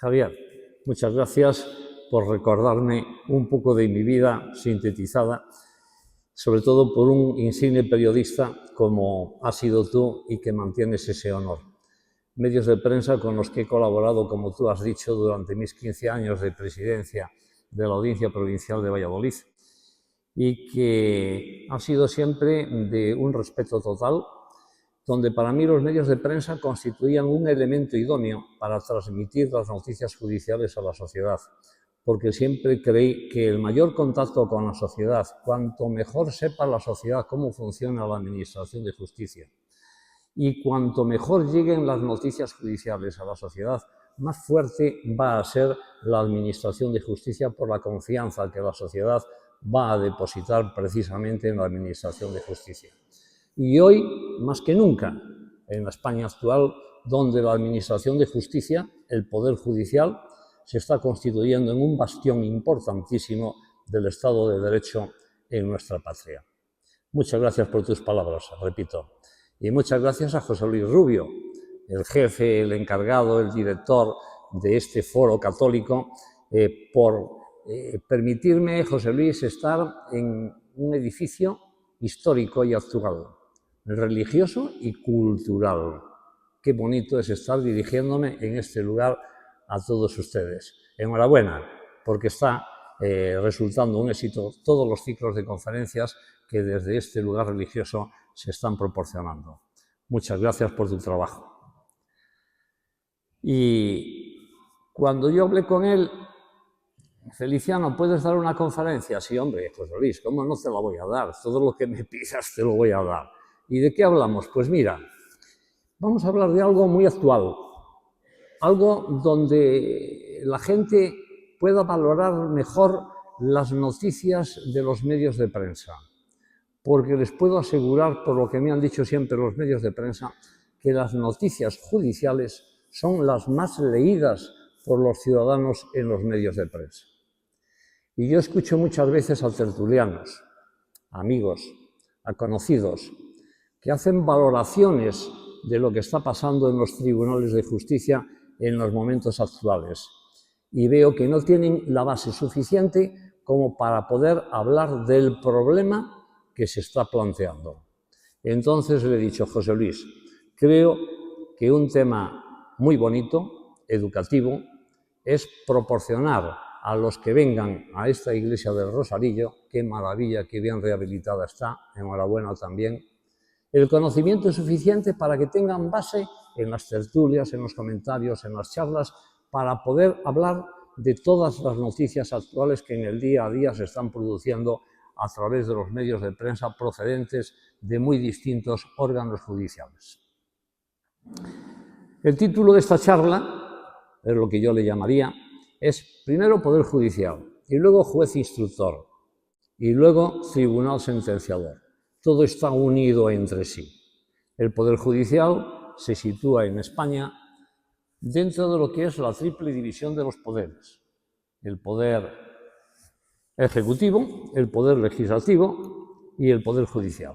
Javier, muchas gracias por recordarme un poco de mi vida sintetizada, sobre todo por un insigne periodista como has sido tú y que mantienes ese honor. Medios de prensa con los que he colaborado, como tú has dicho, durante mis 15 años de presidencia de la Audiencia Provincial de Valladolid y que ha sido siempre de un respeto total, donde para mí los medios de prensa constituían un elemento idóneo para transmitir las noticias judiciales a la sociedad, porque siempre creí que el mayor contacto con la sociedad, cuanto mejor sepa la sociedad cómo funciona la administración de justicia, y cuanto mejor lleguen las noticias judiciales a la sociedad, más fuerte va a ser la administración de justicia por la confianza que la sociedad va a depositar precisamente en la administración de justicia. Y hoy, más que nunca, en la España actual, donde la administración de justicia, el Poder Judicial, se está constituyendo en un bastión importantísimo del Estado de Derecho en nuestra patria. Muchas gracias por tus palabras, repito. Y muchas gracias a José Luis Rubio, el jefe, el encargado, el director de este foro católico, por permitirme, José Luis, estar en un edificio histórico y actual, religioso y cultural. Qué bonito es estar dirigiéndome en este lugar a todos ustedes. Enhorabuena, porque está resultando un éxito todos los ciclos de conferencias que desde este lugar religioso se están proporcionando. Muchas gracias por tu trabajo. Y cuando yo hablé con él, Feliciano, ¿puedes dar una conferencia? Sí, hombre, José Luis, ¿cómo no te la voy a dar? Todo lo que me pidas te lo voy a dar. ¿Y de qué hablamos? Pues mira, vamos a hablar de algo muy actual, algo donde la gente pueda valorar mejor las noticias de los medios de prensa, porque les puedo asegurar, por lo que me han dicho siempre los medios de prensa, que las noticias judiciales son las más leídas por los ciudadanos en los medios de prensa. Y yo escucho muchas veces a tertulianos, a amigos, a conocidos, que hacen valoraciones de lo que está pasando en los tribunales de justicia en los momentos actuales. Y veo que no tienen la base suficiente como para poder hablar del problema que se está planteando. Entonces le he dicho, José Luis, creo que un tema muy bonito, educativo, es proporcionar a los que vengan a esta iglesia del Rosarillo, qué maravilla, qué bien rehabilitada está, enhorabuena también, el conocimiento suficiente para que tengan base en las tertulias, en los comentarios, en las charlas, para poder hablar de todas las noticias actuales que en el día a día se están produciendo a través de los medios de prensa procedentes de muy distintos órganos judiciales. El título de esta charla, es lo que yo le llamaría, es primero Poder Judicial, y luego Juez Instructor, y luego Tribunal Sentenciador. Todo está unido entre sí. El Poder Judicial se sitúa en España dentro de lo que es la triple división de los poderes. El Poder Ejecutivo, el Poder Legislativo y el Poder Judicial.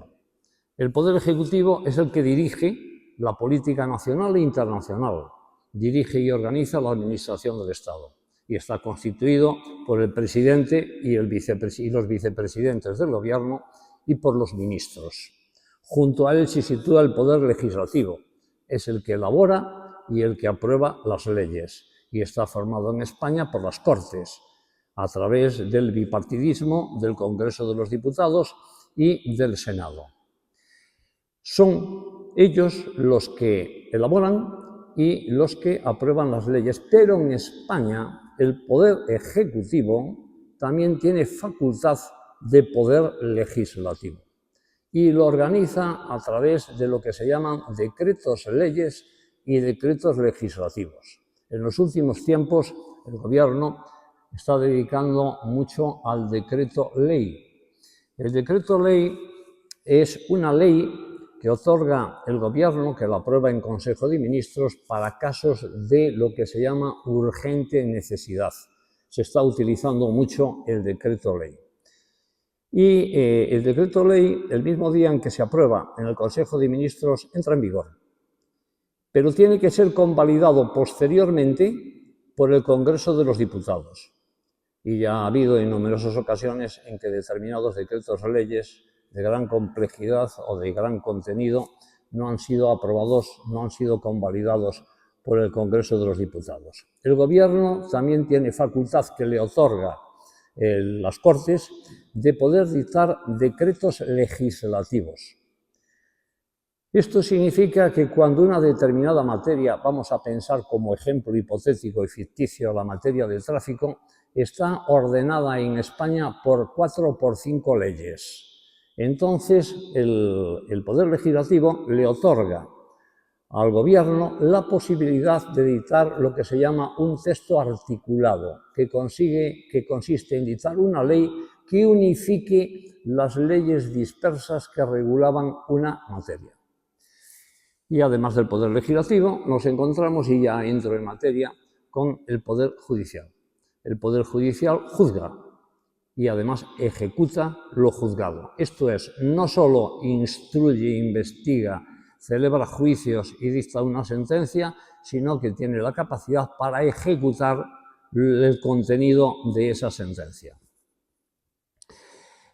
El Poder Ejecutivo es el que dirige la política nacional e internacional, dirige y organiza la administración del Estado y está constituido por el presidente y los vicepresidentes del gobierno y por los ministros. Junto a él se sitúa el Poder Legislativo, es el que elabora y el que aprueba las leyes y está formado en España por las Cortes, a través del bipartidismo del Congreso de los Diputados y del Senado. Son ellos los que elaboran y los que aprueban las leyes, pero en España el Poder Ejecutivo también tiene facultad de poder legislativo y lo organiza a través de lo que se llaman decretos leyes y decretos legislativos. En los últimos tiempos el Gobierno está dedicando mucho al decreto ley. El decreto ley es una ley que otorga el Gobierno, que la aprueba en Consejo de Ministros para casos de lo que se llama urgente necesidad. Se está utilizando mucho el decreto ley. Y el decreto ley, el mismo día en que se aprueba en el Consejo de Ministros, entra en vigor. Pero tiene que ser convalidado posteriormente por el Congreso de los Diputados. Y ya ha habido en numerosas ocasiones en que determinados decretos o leyes de gran complejidad o de gran contenido no han sido aprobados, no han sido convalidados por el Congreso de los Diputados. El Gobierno también tiene facultad que le otorga las Cortes de poder dictar decretos legislativos. Esto significa que cuando una determinada materia, vamos a pensar como ejemplo hipotético y ficticio la materia del tráfico, está ordenada en España por 4 o por 5 leyes. Entonces, el Poder Legislativo le otorga al Gobierno la posibilidad de dictar lo que se llama un texto articulado, que consiste en dictar una ley que unifique las leyes dispersas que regulaban una materia. Y además del Poder Legislativo, nos encontramos, y ya entro en materia, con el Poder Judicial. El Poder Judicial juzga y además ejecuta lo juzgado. Esto es, no solo instruye, investiga, celebra juicios y dicta una sentencia, sino que tiene la capacidad para ejecutar el contenido de esa sentencia.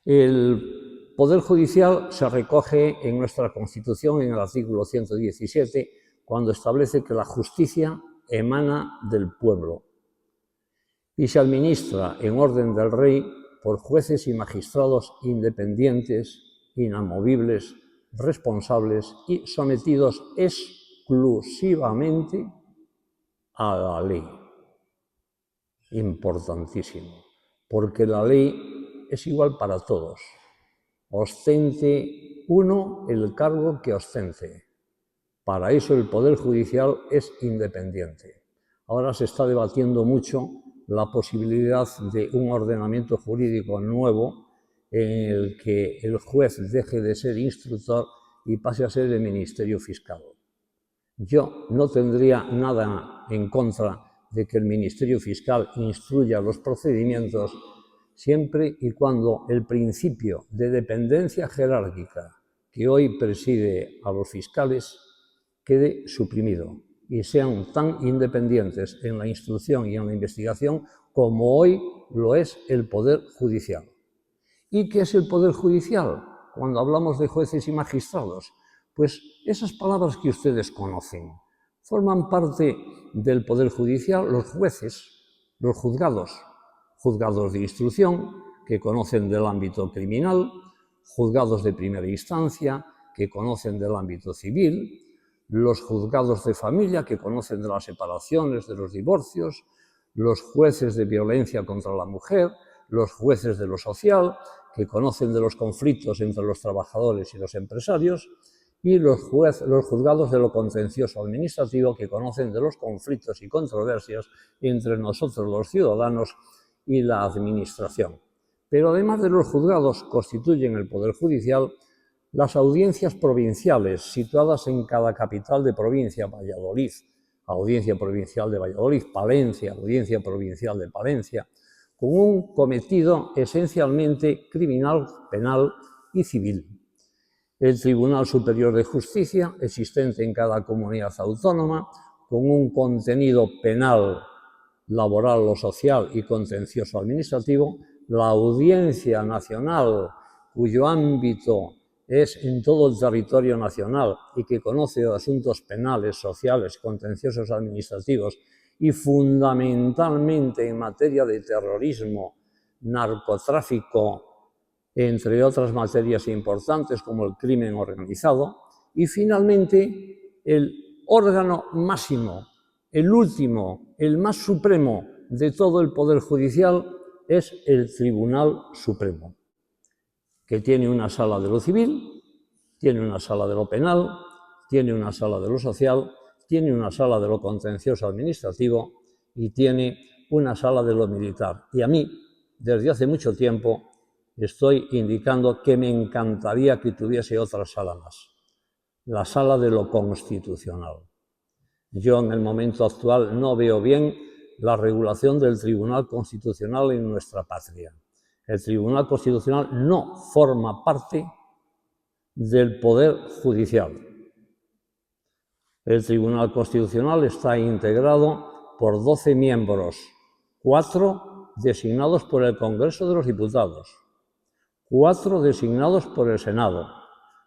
El Poder Judicial se recoge en nuestra Constitución, en el artículo 117, cuando establece que la justicia emana del pueblo y se administra en orden del rey por jueces y magistrados independientes, inamovibles, responsables y sometidos exclusivamente a la ley. Importantísimo, porque la ley es igual para todos. Ostente uno el cargo que ostente. Para eso el Poder Judicial es independiente. Ahora se está debatiendo mucho la posibilidad de un ordenamiento jurídico nuevo en el que el juez deje de ser instructor y pase a ser el Ministerio Fiscal. Yo no tendría nada en contra de que el Ministerio Fiscal instruya los procedimientos siempre y cuando el principio de dependencia jerárquica que hoy preside a los fiscales quede suprimido y sean tan independientes en la instrucción y en la investigación como hoy lo es el Poder Judicial. ¿Y qué es el Poder Judicial? Cuando hablamos de jueces y magistrados, pues esas palabras que ustedes conocen forman parte del Poder Judicial los jueces, los juzgados, juzgados de instrucción que conocen del ámbito criminal, juzgados de primera instancia que conocen del ámbito civil, los juzgados de familia que conocen de las separaciones, de los divorcios, los jueces de violencia contra la mujer, los jueces de lo social que conocen de los conflictos entre los trabajadores y los empresarios, y los juzgados de lo contencioso administrativo que conocen de los conflictos y controversias entre nosotros los ciudadanos y la administración. Pero además de los juzgados constituyen el Poder Judicial las audiencias provinciales situadas en cada capital de provincia, Valladolid, Audiencia Provincial de Valladolid, Palencia, Audiencia Provincial de Palencia, con un cometido esencialmente criminal, penal y civil. El Tribunal Superior de Justicia, existente en cada comunidad autónoma, con un contenido penal, laboral o social y contencioso administrativo, la Audiencia Nacional, cuyo ámbito es en todo el territorio nacional y que conoce de asuntos penales, sociales, contenciosos administrativos y fundamentalmente en materia de terrorismo, narcotráfico, entre otras materias importantes como el crimen organizado, y finalmente el órgano máximo, el último, el más supremo de todo el Poder Judicial es el Tribunal Supremo, que tiene una sala de lo civil, tiene una sala de lo penal, tiene una sala de lo social, tiene una sala de lo contencioso administrativo y tiene una sala de lo militar. Y a mí, desde hace mucho tiempo, estoy indicando que me encantaría que tuviese otra sala más, la sala de lo constitucional. Yo en el momento actual no veo bien la regulación del Tribunal Constitucional en nuestra patria. El Tribunal Constitucional no forma parte del Poder Judicial. El Tribunal Constitucional está integrado por 12 miembros, 4 designados por el Congreso de los Diputados, 4 designados por el Senado,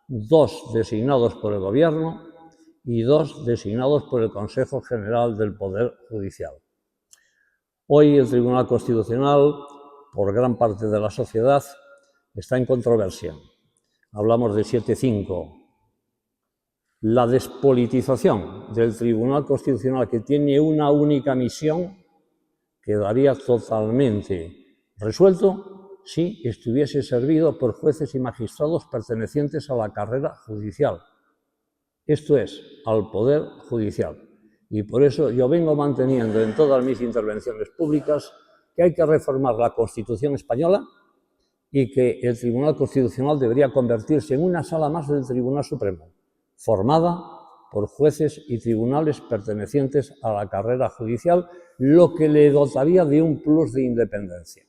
2 designados por el Gobierno y 2 designados por el Consejo General del Poder Judicial. Hoy el Tribunal Constitucional, por gran parte de la sociedad, está en controversia. Hablamos de 7-5. La despolitización del Tribunal Constitucional, que tiene una única misión, quedaría totalmente resuelto si estuviese servido por jueces y magistrados pertenecientes a la carrera judicial. Esto es, al Poder Judicial. Y por eso yo vengo manteniendo en todas mis intervenciones públicas que hay que reformar la Constitución española y que el Tribunal Constitucional debería convertirse en una sala más del Tribunal Supremo, formada por jueces y tribunales pertenecientes a la carrera judicial, lo que le dotaría de un plus de independencia.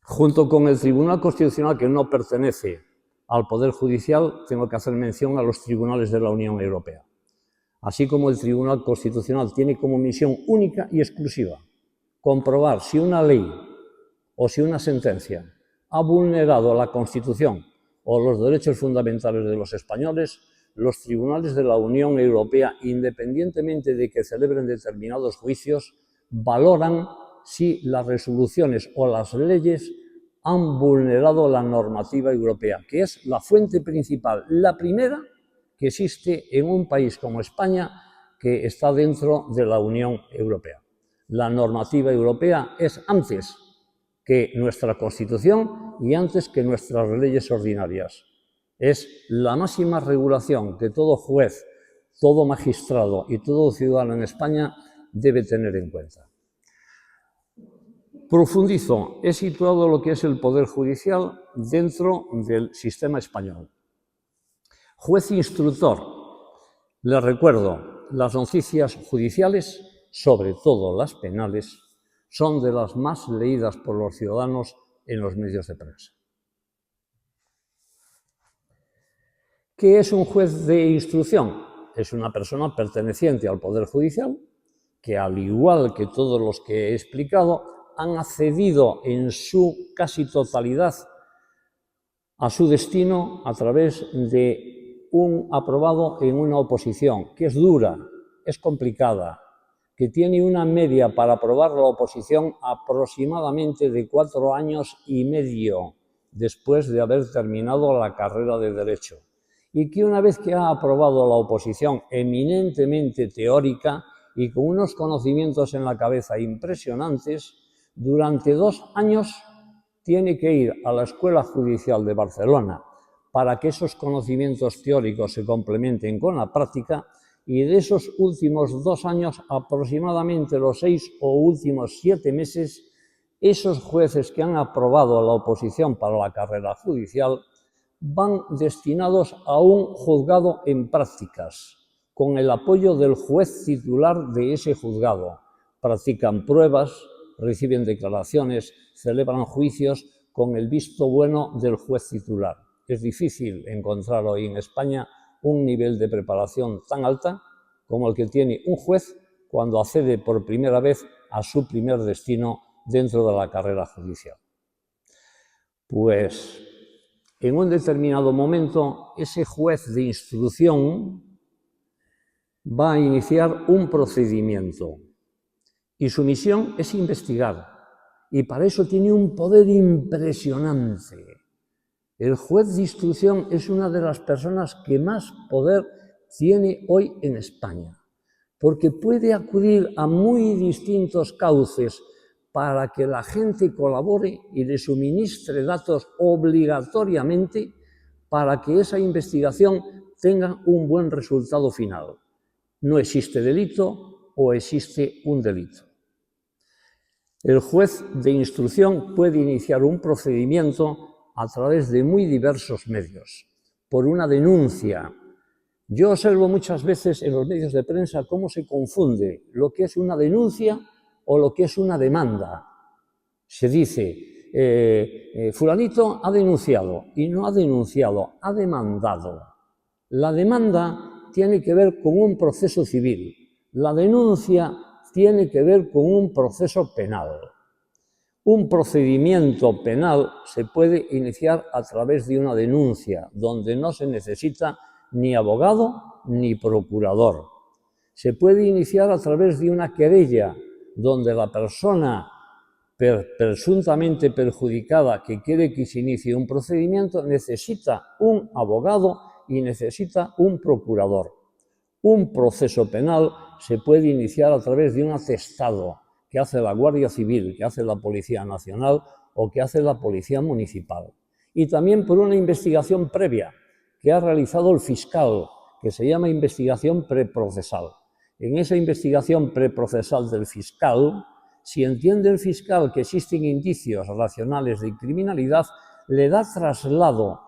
Junto con el Tribunal Constitucional, que no pertenece al Poder Judicial, tengo que hacer mención a los tribunales de la Unión Europea. Así como el Tribunal Constitucional tiene como misión única y exclusiva comprobar si una ley o si una sentencia ha vulnerado la Constitución o los derechos fundamentales de los españoles, los tribunales de la Unión Europea, independientemente de que celebren determinados juicios, valoran si las resoluciones o las leyes han vulnerado la normativa europea, que es la fuente principal, la primera que existe en un país como España, que está dentro de la Unión Europea. La normativa europea es antes que nuestra Constitución y antes que nuestras leyes ordinarias. Es la máxima regulación que todo juez, todo magistrado y todo ciudadano en España debe tener en cuenta. Profundizo, he situado lo que es el Poder Judicial dentro del sistema español. Juez instructor, les recuerdo, las noticias judiciales, sobre todo las penales, son de las más leídas por los ciudadanos en los medios de prensa. ¿Qué es un juez de instrucción? Es una persona perteneciente al Poder Judicial que, al igual que todos los que he explicado, han accedido en su casi totalidad a su destino a través de un aprobado en una oposición, que es dura, es complicada, que tiene una media para aprobar la oposición aproximadamente de 4 años y medio después de haber terminado la carrera de Derecho, y que una vez que ha aprobado la oposición eminentemente teórica y con unos conocimientos en la cabeza impresionantes, durante 2 años tiene que ir a la Escuela Judicial de Barcelona para que esos conocimientos teóricos se complementen con la práctica, y de esos últimos 2 años, aproximadamente los 6 o últimos 7 meses, esos jueces que han aprobado la oposición para la carrera judicial van destinados a un juzgado en prácticas, con el apoyo del juez titular de ese juzgado. Practican pruebas, reciben declaraciones, celebran juicios con el visto bueno del juez titular. Es difícil encontrar hoy en España un nivel de preparación tan alta como el que tiene un juez cuando accede por primera vez a su primer destino dentro de la carrera judicial. Pues en un determinado momento ese juez de instrucción va a iniciar un procedimiento y su misión es investigar, y para eso tiene un poder impresionante. El juez de instrucción es una de las personas que más poder tiene hoy en España, porque puede acudir a muy distintos cauces para que la gente colabore y le suministre datos obligatoriamente para que esa investigación tenga un buen resultado final. No existe delito o existe un delito. El juez de instrucción puede iniciar un procedimiento a través de muy diversos medios, por una denuncia. Yo observo muchas veces en los medios de prensa cómo se confunde lo que es una denuncia o lo que es una demanda. Se dice, fulanito ha denunciado, y no ha denunciado, ha demandado. La demanda tiene que ver con un proceso civil. La denuncia tiene que ver con un proceso penal. Un procedimiento penal se puede iniciar a través de una denuncia, donde no se necesita ni abogado ni procurador. Se puede iniciar a través de una querella, donde la persona presuntamente perjudicada que quiere que se inicie un procedimiento necesita un abogado y necesita un procurador. Un proceso penal se puede iniciar a través de un atestado que hace la Guardia Civil, que hace la Policía Nacional o que hace la Policía Municipal. Y también por una investigación previa que ha realizado el fiscal, que se llama investigación preprocesal. En esa investigación preprocesal del fiscal, si entiende el fiscal que existen indicios racionales de criminalidad, le da traslado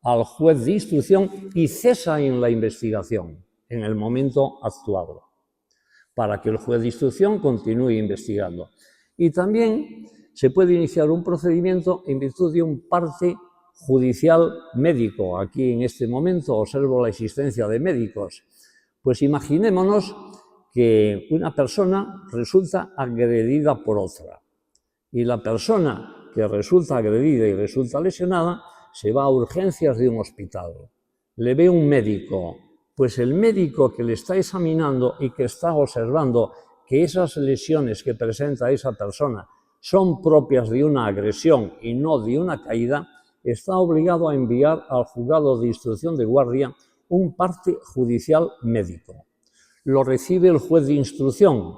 al juez de instrucción y cesa en la investigación en el momento actuado, para que el juez de instrucción continúe investigando. Y también se puede iniciar un procedimiento en virtud de un parte judicial médico. Aquí en este momento observo la existencia de médicos. Pues imaginémonos que una persona resulta agredida por otra y la persona que resulta agredida y resulta lesionada se va a urgencias de un hospital. Le ve un médico, pues el médico que le está examinando y que está observando que esas lesiones que presenta esa persona son propias de una agresión y no de una caída, está obligado a enviar al juzgado de instrucción de guardia un parte judicial médico. Lo recibe el juez de instrucción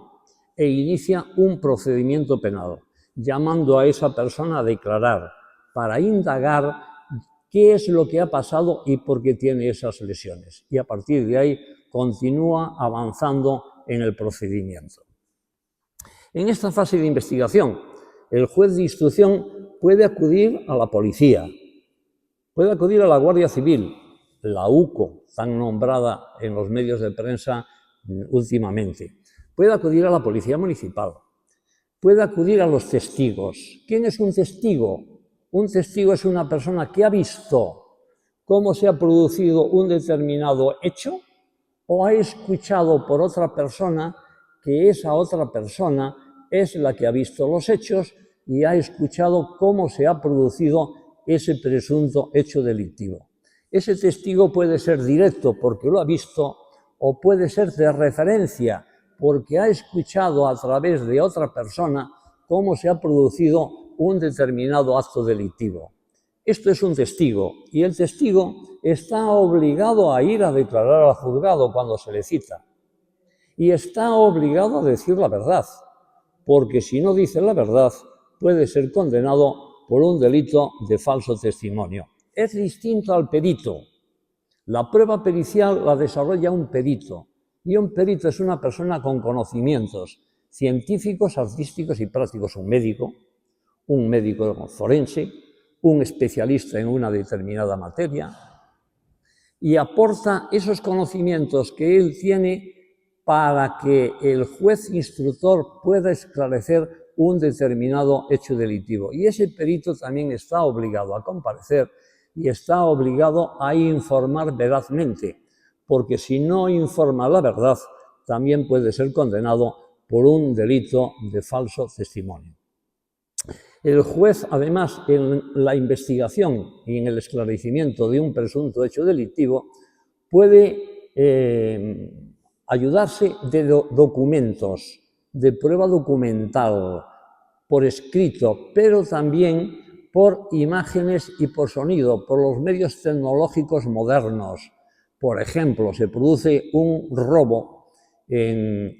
e inicia un procedimiento penal, llamando a esa persona a declarar para indagar qué es lo que ha pasado y por qué tiene esas lesiones. Y a partir de ahí continúa avanzando en el procedimiento. En esta fase de investigación, el juez de instrucción puede acudir a la policía, puede acudir a la Guardia Civil, la UCO, tan nombrada en los medios de prensa últimamente, puede acudir a la Policía Municipal, puede acudir a los testigos. ¿Quién es un testigo? Un testigo es una persona que ha visto cómo se ha producido un determinado hecho o ha escuchado por otra persona que esa otra persona es la que ha visto los hechos y ha escuchado cómo se ha producido ese presunto hecho delictivo. Ese testigo puede ser directo porque lo ha visto o puede ser de referencia porque ha escuchado a través de otra persona cómo se ha producido un determinado acto delictivo. Esto es un testigo y el testigo está obligado a ir a declarar al juzgado cuando se le cita y está obligado a decir la verdad, porque si no dice la verdad puede ser condenado por un delito de falso testimonio. Es distinto al perito. La prueba pericial la desarrolla un perito y un perito es una persona con conocimientos científicos, artísticos y prácticos, un médico forense, un especialista en una determinada materia, y aporta esos conocimientos que él tiene para que el juez instructor pueda esclarecer un determinado hecho delictivo. Y ese perito también está obligado a comparecer y está obligado a informar verazmente, porque si no informa la verdad, también puede ser condenado por un delito de falso testimonio. El juez, además, en la investigación y en el esclarecimiento de un presunto hecho delictivo, puede ayudarse de documentos, de prueba documental, por escrito, pero también por imágenes y por sonido, por los medios tecnológicos modernos. Por ejemplo, se produce un robo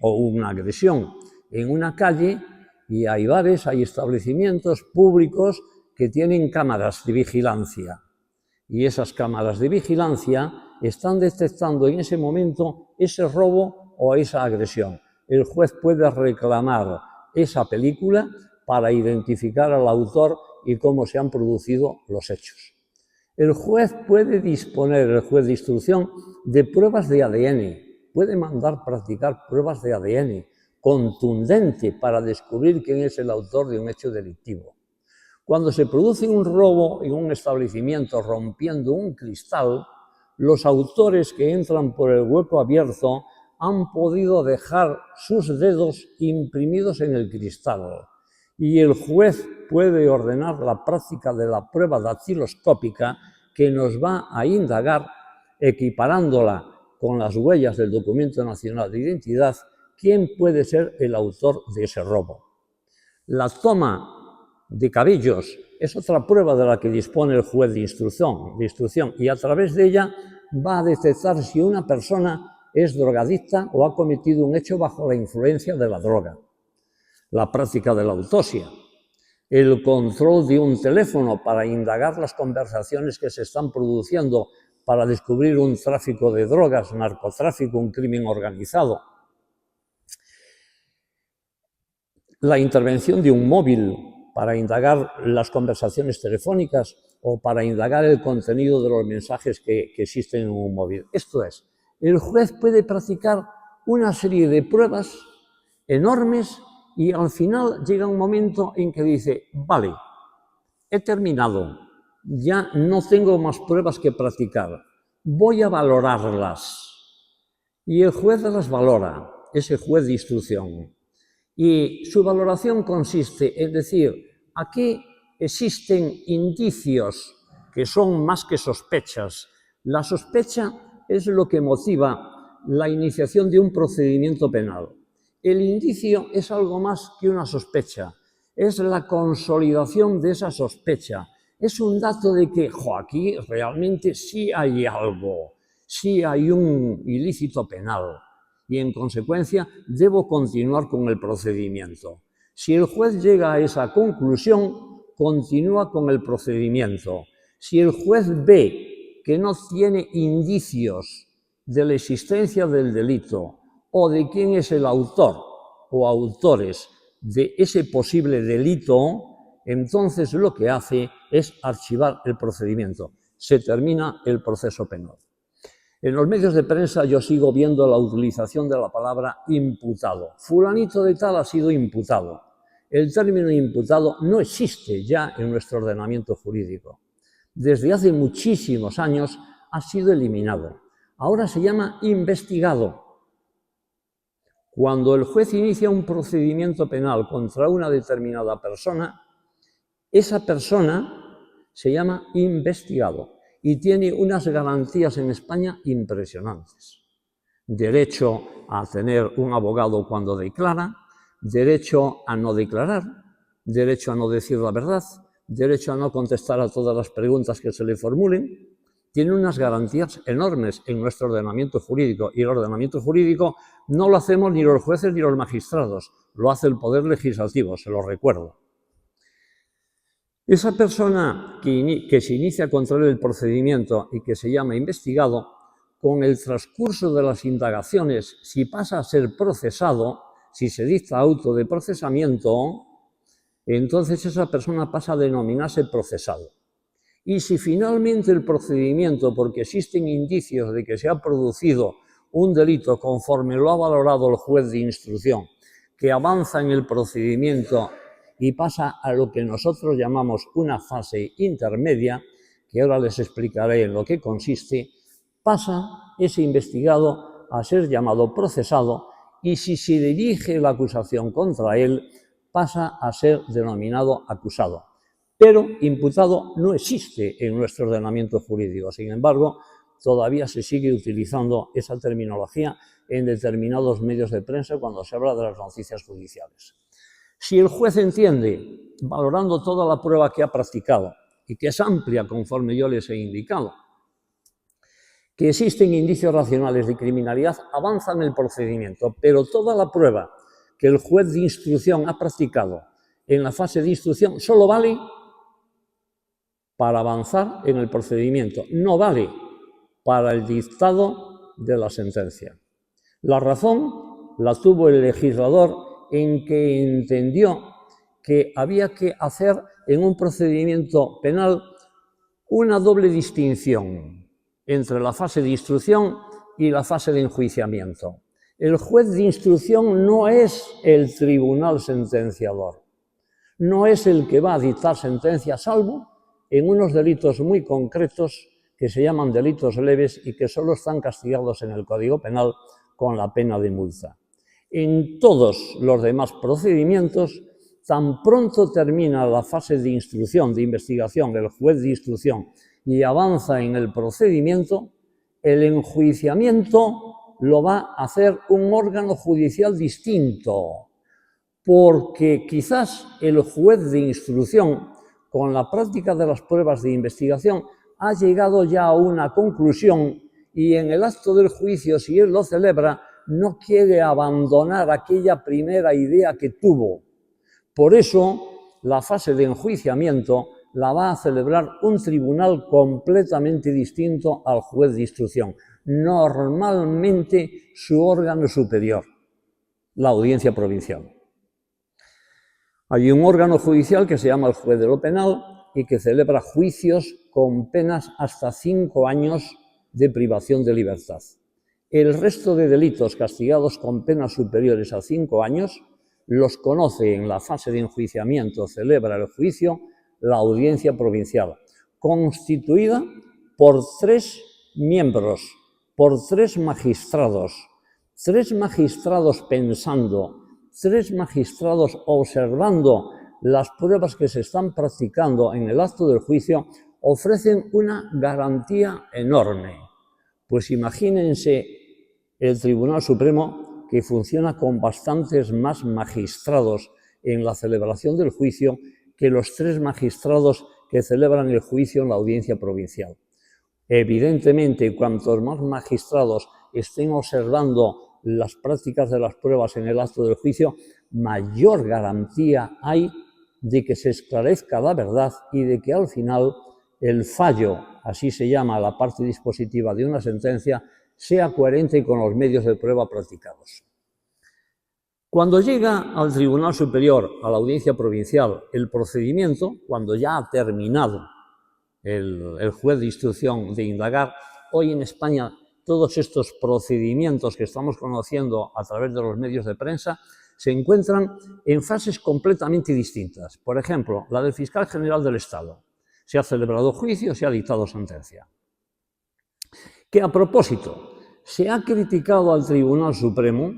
o una agresión en una calle y hay bares, hay establecimientos públicos que tienen cámaras de vigilancia. Y esas cámaras de vigilancia están detectando en ese momento ese robo o esa agresión. El juez puede reclamar esa película para identificar al autor y cómo se han producido los hechos. El juez puede disponer, el juez de instrucción, de pruebas de ADN. Puede mandar practicar pruebas de ADN contundente para descubrir quién es el autor de un hecho delictivo. Cuando se produce un robo en un establecimiento rompiendo un cristal, los autores que entran por el hueco abierto han podido dejar sus dedos imprimidos en el cristal y el juez puede ordenar la práctica de la prueba dactiloscópica que nos va a indagar, equiparándola con las huellas del Documento Nacional de Identidad, quién puede ser el autor de ese robo. La toma de cabellos es otra prueba de la que dispone el juez de instrucción y a través de ella va a detectar si una persona es drogadicta o ha cometido un hecho bajo la influencia de la droga. La práctica de la autopsia, el control de un teléfono para indagar las conversaciones que se están produciendo para descubrir un tráfico de drogas, narcotráfico, un crimen organizado. La intervención de un móvil para indagar las conversaciones telefónicas o para indagar el contenido de los mensajes que existen en un móvil. Esto es, el juez puede practicar una serie de pruebas enormes y al final llega un momento en que dice, vale, he terminado, ya no tengo más pruebas que practicar, voy a valorarlas. Y el juez las valora, ese juez de instrucción. Y su valoración consiste en decir, aquí existen indicios que son más que sospechas. La sospecha es lo que motiva la iniciación de un procedimiento penal. El indicio es algo más que una sospecha, es la consolidación de esa sospecha. Es un dato de que, aquí realmente sí hay algo, sí hay un ilícito penal. Y en consecuencia debo continuar con el procedimiento. Si el juez llega a esa conclusión, continúa con el procedimiento. Si el juez ve que no tiene indicios de la existencia del delito o de quién es el autor o autores de ese posible delito, entonces lo que hace es archivar el procedimiento. Se termina el proceso penal. En los medios de prensa yo sigo viendo la utilización de la palabra imputado. Fulanito de tal ha sido imputado. El término imputado no existe ya en nuestro ordenamiento jurídico. Desde hace muchísimos años ha sido eliminado. Ahora se llama investigado. Cuando el juez inicia un procedimiento penal contra una determinada persona, esa persona se llama investigado. Y tiene unas garantías en España impresionantes. Derecho a tener un abogado cuando declara, derecho a no declarar, derecho a no decir la verdad, derecho a no contestar a todas las preguntas que se le formulen. Tiene unas garantías enormes en nuestro ordenamiento jurídico. Y el ordenamiento jurídico no lo hacemos ni los jueces ni los magistrados, lo hace el Poder Legislativo, se lo recuerdo. Esa persona que se inicia contra él el procedimiento y que se llama investigado, con el transcurso de las indagaciones, si pasa a ser procesado, si se dicta auto de procesamiento, entonces esa persona pasa a denominarse procesado. Y si finalmente el procedimiento, porque existen indicios de que se ha producido un delito conforme lo ha valorado el juez de instrucción, que avanza en el procedimiento y pasa a lo que nosotros llamamos una fase intermedia, que ahora les explicaré en lo que consiste, pasa ese investigado a ser llamado procesado y si se dirige la acusación contra él, pasa a ser denominado acusado. Pero imputado no existe en nuestro ordenamiento jurídico. Sin embargo, todavía se sigue utilizando esa terminología en determinados medios de prensa cuando se habla de las noticias judiciales. Si el juez entiende, valorando toda la prueba que ha practicado y que es amplia conforme yo les he indicado, que existen indicios racionales de criminalidad, avanza en el procedimiento, pero toda la prueba que el juez de instrucción ha practicado en la fase de instrucción solo vale para avanzar en el procedimiento, no vale para el dictado de la sentencia. La razón la tuvo el legislador en que entendió que había que hacer en un procedimiento penal una doble distinción entre la fase de instrucción y la fase de enjuiciamiento. El juez de instrucción no es el tribunal sentenciador, no es el que va a dictar sentencia, salvo en unos delitos muy concretos que se llaman delitos leves y que solo están castigados en el Código Penal con la pena de multa. En todos los demás procedimientos, tan pronto termina la fase de instrucción, de investigación, el juez de instrucción, y avanza en el procedimiento, el enjuiciamiento lo va a hacer un órgano judicial distinto, porque quizás el juez de instrucción, con la práctica de las pruebas de investigación, ha llegado ya a una conclusión y en el acto del juicio, si él lo celebra, no quiere abandonar aquella primera idea que tuvo. Por eso, la fase de enjuiciamiento la va a celebrar un tribunal completamente distinto al juez de instrucción, normalmente su órgano superior, la audiencia provincial. Hay un órgano judicial que se llama el juez de lo penal y que celebra juicios con penas hasta 5 años de privación de libertad. El resto de delitos castigados con penas superiores a 5 años los conoce en la fase de enjuiciamiento, celebra el juicio, la audiencia provincial, constituida por 3 miembros, por 3 magistrados, 3 magistrados pensando, 3 magistrados observando las pruebas que se están practicando en el acto del juicio, ofrecen una garantía enorme. Pues imagínense el Tribunal Supremo, que funciona con bastantes más magistrados en la celebración del juicio que los 3 magistrados que celebran el juicio en la audiencia provincial. Evidentemente, cuantos más magistrados estén observando las prácticas de las pruebas en el acto del juicio, mayor garantía hay de que se esclarezca la verdad y de que al final el fallo, así se llama la parte dispositiva de una sentencia, sea coherente con los medios de prueba practicados. Cuando llega al Tribunal Superior, a la audiencia provincial, el procedimiento, cuando ya ha terminado el juez de instrucción de indagar, hoy en España todos estos procedimientos que estamos conociendo a través de los medios de prensa se encuentran en fases completamente distintas. Por ejemplo, la del Fiscal General del Estado. Se ha celebrado juicio, se ha dictado sentencia. Que a propósito, se ha criticado al Tribunal Supremo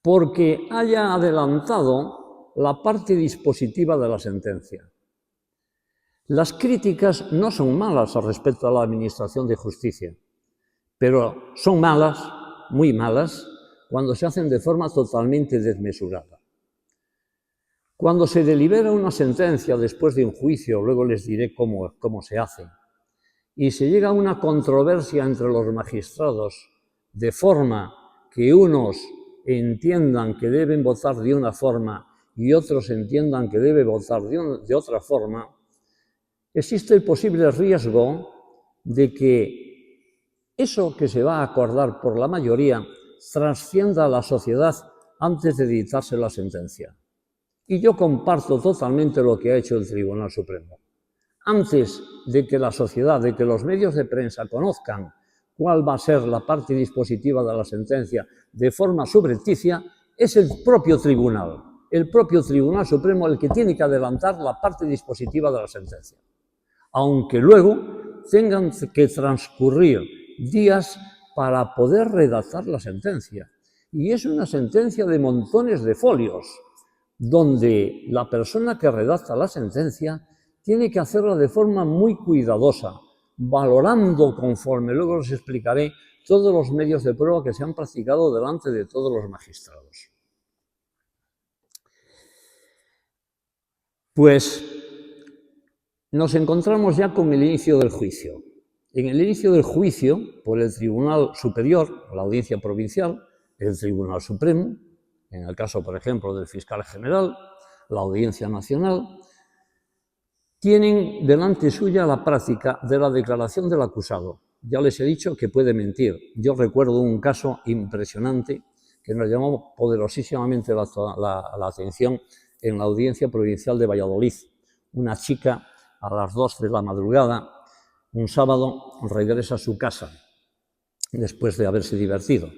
porque haya adelantado la parte dispositiva de la sentencia. Las críticas no son malas al respecto a la Administración de Justicia, pero son malas, muy malas, cuando se hacen de forma totalmente desmesurada. Cuando se delibera una sentencia después de un juicio, luego les diré cómo se hace, y se llega a una controversia entre los magistrados, de forma que unos entiendan que deben votar de una forma y otros entiendan que deben votar de otra forma, existe el posible riesgo de que eso que se va a acordar por la mayoría trascienda a la sociedad antes de dictarse la sentencia. Y yo comparto totalmente lo que ha hecho el Tribunal Supremo. Antes de que la sociedad, de que los medios de prensa conozcan cuál va a ser la parte dispositiva de la sentencia de forma subrepticia, es el propio Tribunal Supremo el que tiene que adelantar la parte dispositiva de la sentencia. Aunque luego tengan que transcurrir días para poder redactar la sentencia. Y es una sentencia de montones de folios, donde la persona que redacta la sentencia tiene que hacerla de forma muy cuidadosa, valorando, conforme luego os explicaré, todos los medios de prueba que se han practicado delante de todos los magistrados. Pues nos encontramos ya con el inicio del juicio. En el inicio del juicio, por el Tribunal Superior, la Audiencia Provincial, el Tribunal Supremo, en el caso, por ejemplo, del Fiscal General, la Audiencia Nacional, tienen delante suya la práctica de la declaración del acusado. Ya les he dicho que puede mentir. Yo recuerdo un caso impresionante que nos llamó poderosísimamente la atención en la Audiencia Provincial de Valladolid. Una chica a las 2 de la madrugada, un sábado, regresa a su casa después de haberse divertido.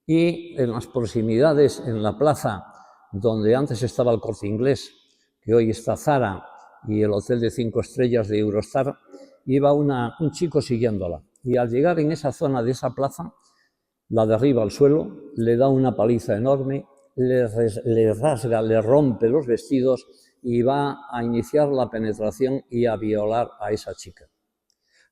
Y en las proximidades, en la plaza donde antes estaba el Corte Inglés, que hoy está Zara, y el hotel de 5 estrellas de Eurostar, iba un chico siguiéndola. Y al llegar en esa zona de esa plaza, la derriba al suelo, le da una paliza enorme, le rasga, le rompe los vestidos y va a iniciar la penetración y a violar a esa chica.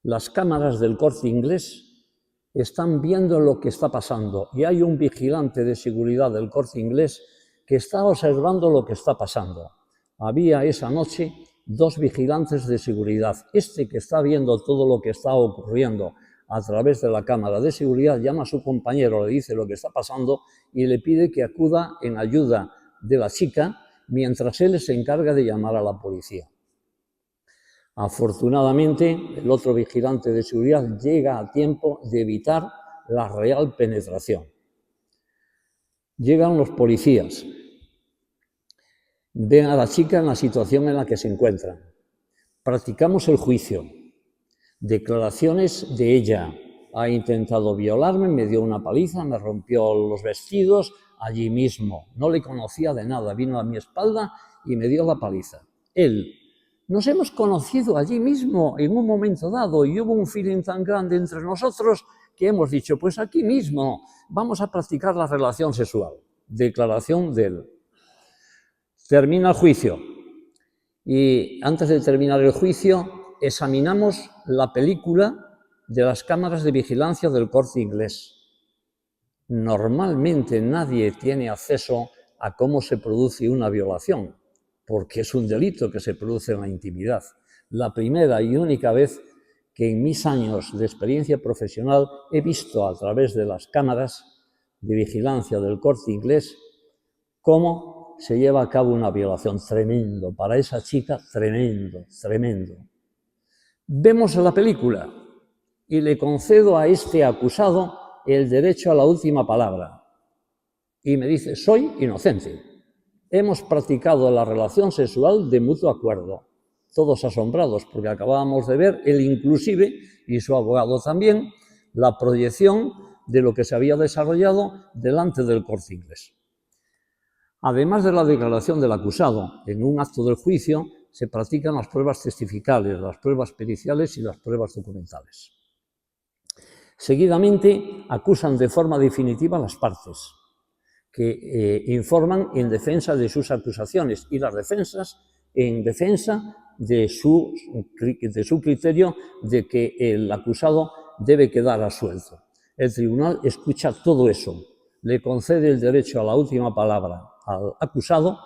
Las cámaras del Corte Inglés están viendo lo que está pasando y hay un vigilante de seguridad del Corte Inglés que está observando lo que está pasando. Había esa noche 2 vigilantes de seguridad. Este que está viendo todo lo que está ocurriendo a través de la cámara de seguridad llama a su compañero, le dice lo que está pasando y le pide que acuda en ayuda de la chica mientras él se encarga de llamar a la policía. Afortunadamente, el otro vigilante de seguridad llega a tiempo de evitar la real penetración. Llegan los policías, ven a la chica en la situación en la que se encuentra. Practicamos el juicio. Declaraciones de ella. Ha intentado violarme, me dio una paliza, me rompió los vestidos allí mismo. No le conocía de nada, vino a mi espalda y me dio la paliza. Él. Nos hemos conocido allí mismo en un momento dado y hubo un feeling tan grande entre nosotros que hemos dicho, pues aquí mismo vamos a practicar la relación sexual. Declaración de él. Termina el juicio y antes de terminar el juicio examinamos la película de las cámaras de vigilancia del Corte Inglés. Normalmente nadie tiene acceso a cómo se produce una violación, porque es un delito que se produce en la intimidad. La primera y única vez que en mis años de experiencia profesional he visto a través de las cámaras de vigilancia del Corte Inglés cómo se lleva a cabo una violación. Tremendo, para esa chica, tremendo, tremendo. Vemos la película y le concedo a este acusado el derecho a la última palabra. Y me dice, soy inocente. Hemos practicado la relación sexual de mutuo acuerdo. Todos asombrados porque acabábamos de ver, él inclusive, y su abogado también, la proyección de lo que se había desarrollado delante del Corte Inglés. Además de la declaración del acusado, en un acto del juicio se practican las pruebas testificales, las pruebas periciales y las pruebas documentales. Seguidamente acusan de forma definitiva a las partes, que informan en defensa de sus acusaciones y las defensas en defensa de su criterio de que el acusado debe quedar absuelto. El tribunal escucha todo eso, le concede el derecho a la última palabra al acusado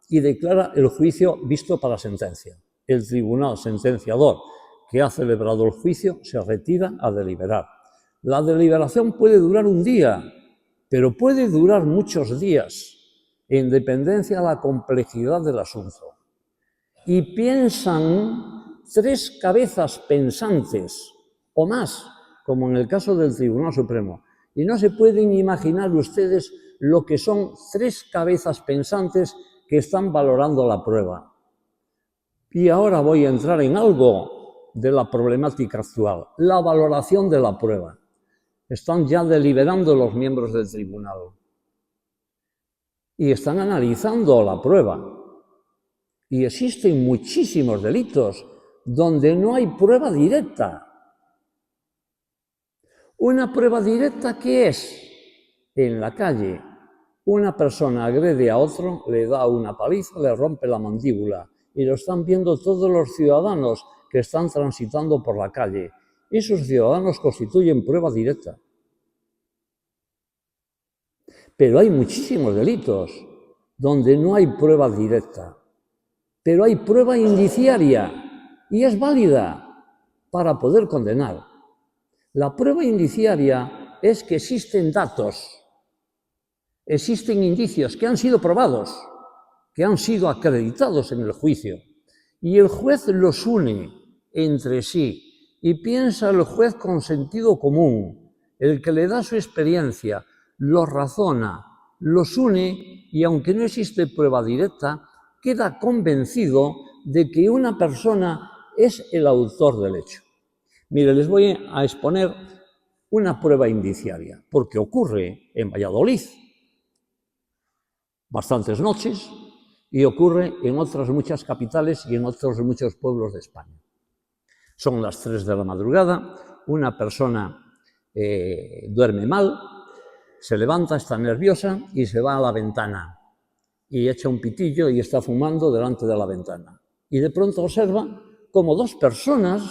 y declara el juicio visto para sentencia. El tribunal sentenciador que ha celebrado el juicio se retira a deliberar. La deliberación puede durar un día, pero puede durar muchos días, en dependencia de la complejidad del asunto. Y piensan 3 cabezas pensantes o más, como en el caso del Tribunal Supremo. Y no se pueden imaginar ustedes lo que son 3 cabezas pensantes que están valorando la prueba. Y ahora voy a entrar en algo de la problemática actual, la valoración de la prueba. Están ya deliberando los miembros del tribunal y están analizando la prueba. Y existen muchísimos delitos donde no hay prueba directa. ¿Una prueba directa qué es? En la calle, una persona agrede a otro, le da una paliza, le rompe la mandíbula y lo están viendo todos los ciudadanos que están transitando por la calle. Esos ciudadanos constituyen prueba directa. Pero hay muchísimos delitos donde no hay prueba directa, pero hay prueba indiciaria y es válida para poder condenar. La prueba indiciaria es que existen datos, existen indicios que han sido probados, que han sido acreditados en el juicio, y el juez los une entre sí y piensa el juez con sentido común, el que le da su experiencia, los razona, los une y aunque no existe prueba directa, queda convencido de que una persona es el autor del hecho. Mire, les voy a exponer una prueba indiciaria, porque ocurre en Valladolid bastantes noches y ocurre en otras muchas capitales y en otros muchos pueblos de España. Son las 3 de la madrugada, una persona duerme mal, se levanta, está nerviosa y se va a la ventana y echa un pitillo y está fumando delante de la ventana. Y de pronto observa como 2 personas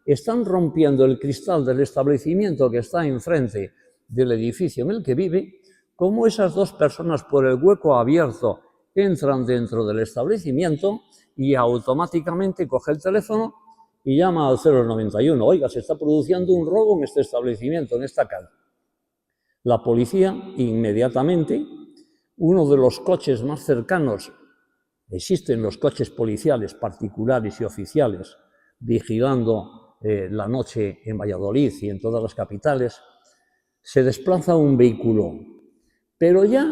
están rompiendo el cristal del establecimiento que está enfrente del edificio en el que vive, como esas 2 personas por el hueco abierto entran dentro del establecimiento y automáticamente coge el teléfono y llama al 091. Oiga, se está produciendo un robo en este establecimiento, en esta calle. La policía inmediatamente, uno de los coches más cercanos, existen los coches policiales particulares y oficiales vigilando la noche en Valladolid y en todas las capitales, se desplaza un vehículo, pero ya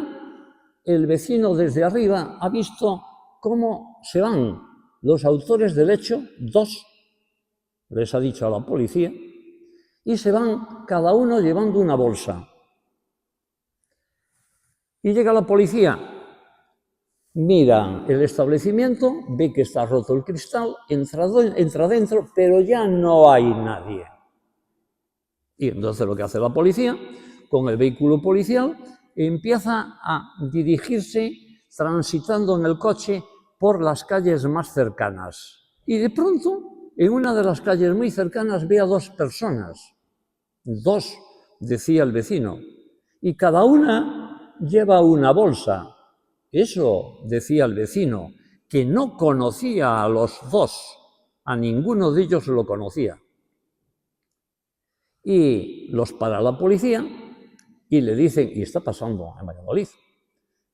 el vecino desde arriba ha visto cómo se van los autores del hecho, 2, les ha dicho a la policía, y se van cada uno llevando una bolsa. Y llega la policía, mira el establecimiento, ve que está roto el cristal, entra dentro, pero ya no hay nadie. Y entonces lo que hace la policía, con el vehículo policial, empieza a dirigirse transitando en el coche por las calles más cercanas. Y de pronto, en una de las calles muy cercanas, ve a 2 personas. 2, decía el vecino, y cada una lleva una bolsa. Eso decía el vecino, que no conocía a los 2, a ninguno de ellos lo conocía. Y los para la policía y le dicen, y está pasando en Valladolid,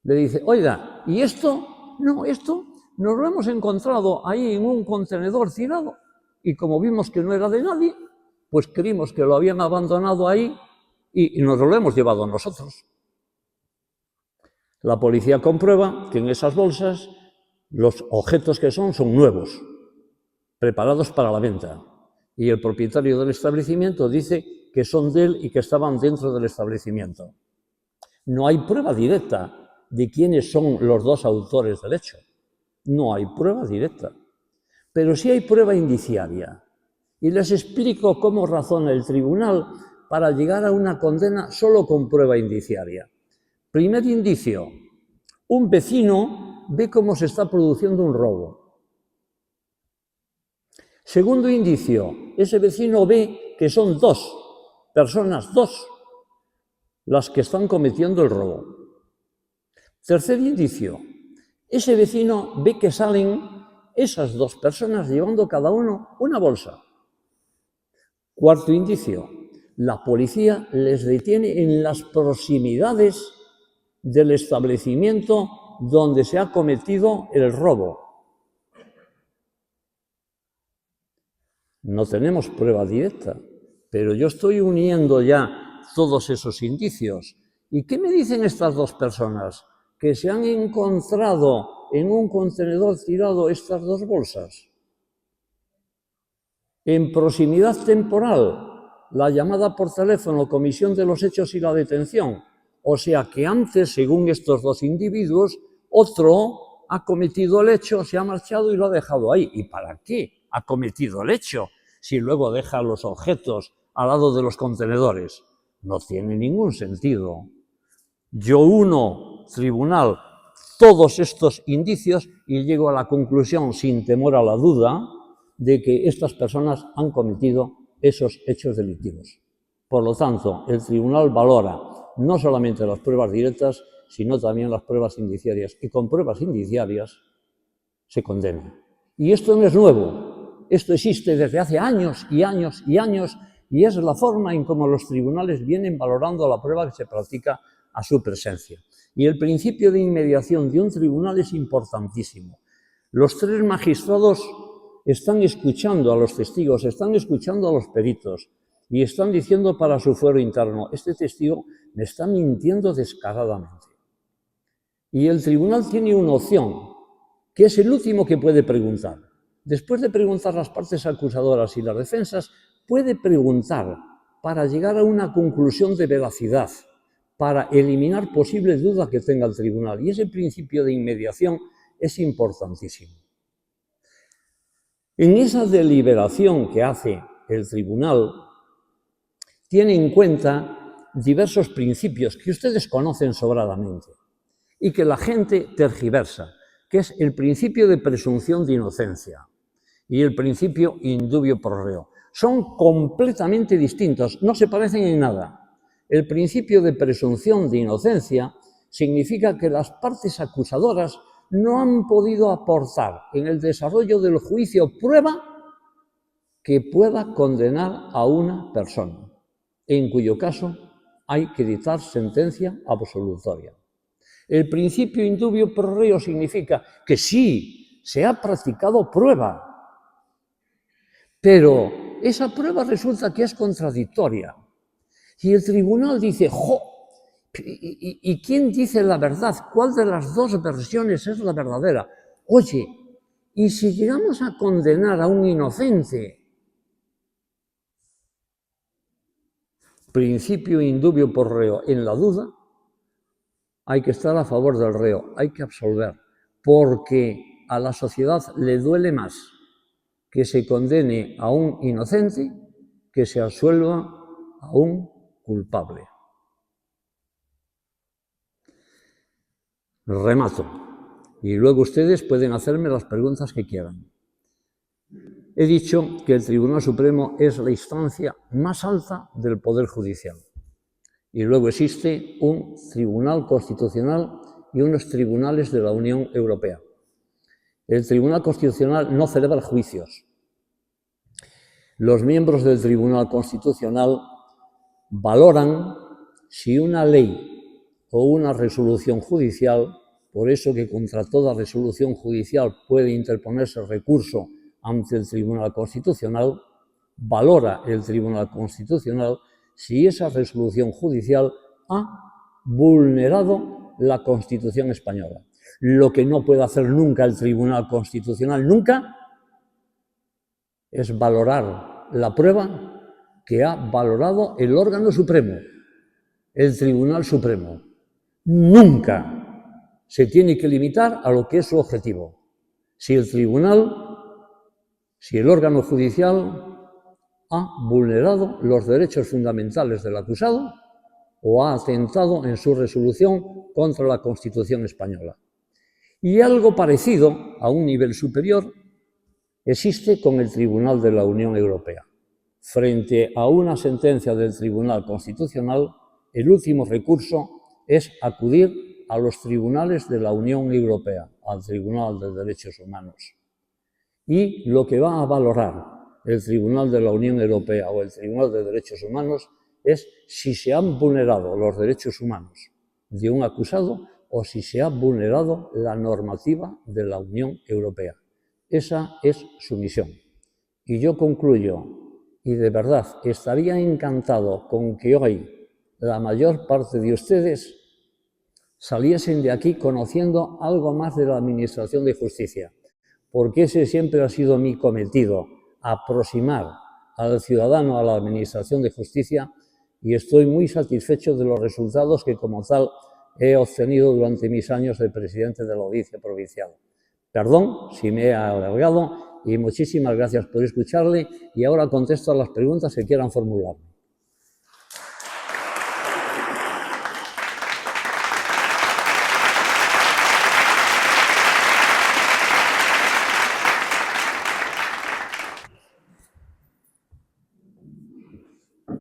le dice, oiga, ¿y esto? No, esto nos lo hemos encontrado ahí en un contenedor tirado y como vimos que no era de nadie, pues creímos que lo habían abandonado ahí y nos lo hemos llevado nosotros. La policía comprueba que en esas bolsas los objetos que son nuevos, preparados para la venta. Y el propietario del establecimiento dice que son de él y que estaban dentro del establecimiento. No hay prueba directa de quiénes son los 2 autores del hecho. No hay prueba directa. Pero sí hay prueba indiciaria. Y les explico cómo razona el tribunal para llegar a una condena solo con prueba indiciaria. Primer indicio, un vecino ve cómo se está produciendo un robo. Segundo indicio, ese vecino ve que son 2 personas, 2, las que están cometiendo el robo. Tercer indicio, ese vecino ve que salen esas 2 personas llevando cada uno una bolsa. Cuarto indicio, la policía les detiene en las proximidades del establecimiento donde se ha cometido el robo. No tenemos prueba directa, pero yo estoy uniendo ya todos esos indicios. ¿Y qué me dicen estas 2 personas? Que se han encontrado en un contenedor tirado estas 2 bolsas. En proximidad temporal, la llamada por teléfono, comisión de los hechos y la detención. O sea que antes, según estos 2 individuos, otro ha cometido el hecho, se ha marchado y lo ha dejado ahí. ¿Y para qué ha cometido el hecho si luego deja los objetos al lado de los contenedores? No tiene ningún sentido. Yo uno, tribunal, todos estos indicios y llego a la conclusión, sin temor a la duda, de que estas personas han cometido esos hechos delictivos. Por lo tanto, el tribunal valora no solamente las pruebas directas, sino también las pruebas indiciarias. Y con pruebas indiciarias se condena. Y esto no es nuevo. Esto existe desde hace años y años y años y es la forma en cómo los tribunales vienen valorando la prueba que se practica a su presencia. Y el principio de inmediación de un tribunal es importantísimo. Los 3 magistrados están escuchando a los testigos, están escuchando a los peritos y están diciendo para su fuero interno, este testigo me está mintiendo descaradamente. Y el tribunal tiene una opción, que es el último que puede preguntar. Después de preguntar las partes acusadoras y las defensas, puede preguntar para llegar a una conclusión de veracidad, para eliminar posibles dudas que tenga el tribunal. Y ese principio de inmediación es importantísimo. En esa deliberación que hace el tribunal, tiene en cuenta diversos principios que ustedes conocen sobradamente y que la gente tergiversa, que es el principio de presunción de inocencia y el principio in dubio pro reo. Son completamente distintos, no se parecen en nada. El principio de presunción de inocencia significa que las partes acusadoras no han podido aportar en el desarrollo del juicio prueba que pueda condenar a una persona, en cuyo caso hay que dictar sentencia absolutoria. El principio in dubio pro reo significa que sí, se ha practicado prueba, pero esa prueba resulta que es contradictoria. Y el tribunal dice, ¡jo! ¿Y quién dice la verdad? ¿Cuál de las dos versiones es la verdadera? Oye, ¿y si llegamos a condenar a un inocente? Principio in dubio pro reo, en la duda, hay que estar a favor del reo, hay que absolver, porque a la sociedad le duele más que se condene a un inocente que se absuelva a un culpable. Remato, y luego ustedes pueden hacerme las preguntas que quieran. He dicho que el Tribunal Supremo es la instancia más alta del Poder Judicial. Y luego existe un Tribunal Constitucional y unos tribunales de la Unión Europea. El Tribunal Constitucional no celebra juicios. Los miembros del Tribunal Constitucional valoran si una ley o una resolución judicial, por eso que contra toda resolución judicial puede interponerse recurso ante el Tribunal Constitucional, valora el Tribunal Constitucional si esa resolución judicial ha vulnerado la Constitución española. Lo que no puede hacer nunca el Tribunal Constitucional, nunca, es valorar la prueba que ha valorado el órgano supremo, el Tribunal Supremo. Nunca se tiene que limitar a lo que es su objetivo. Si el tribunal, si el órgano judicial ha vulnerado los derechos fundamentales del acusado o ha atentado en su resolución contra la Constitución española. Y algo parecido, a un nivel superior, existe con el Tribunal de la Unión Europea. Frente a una sentencia del Tribunal Constitucional, el último recurso es acudir a los tribunales de la Unión Europea, al Tribunal de Derechos Humanos. Y lo que va a valorar el Tribunal de la Unión Europea o el Tribunal de Derechos Humanos es si se han vulnerado los derechos humanos de un acusado o si se ha vulnerado la normativa de la Unión Europea. Esa es su misión. Y yo concluyo, y de verdad estaría encantado con que hoy la mayor parte de ustedes saliesen de aquí conociendo algo más de la Administración de Justicia, porque ese siempre ha sido mi cometido, aproximar al ciudadano a la Administración de Justicia, y estoy muy satisfecho de los resultados que como tal he obtenido durante mis años de presidente de la Audiencia Provincial. Perdón si me he alargado y muchísimas gracias por escucharle, y ahora contesto a las preguntas que quieran formular.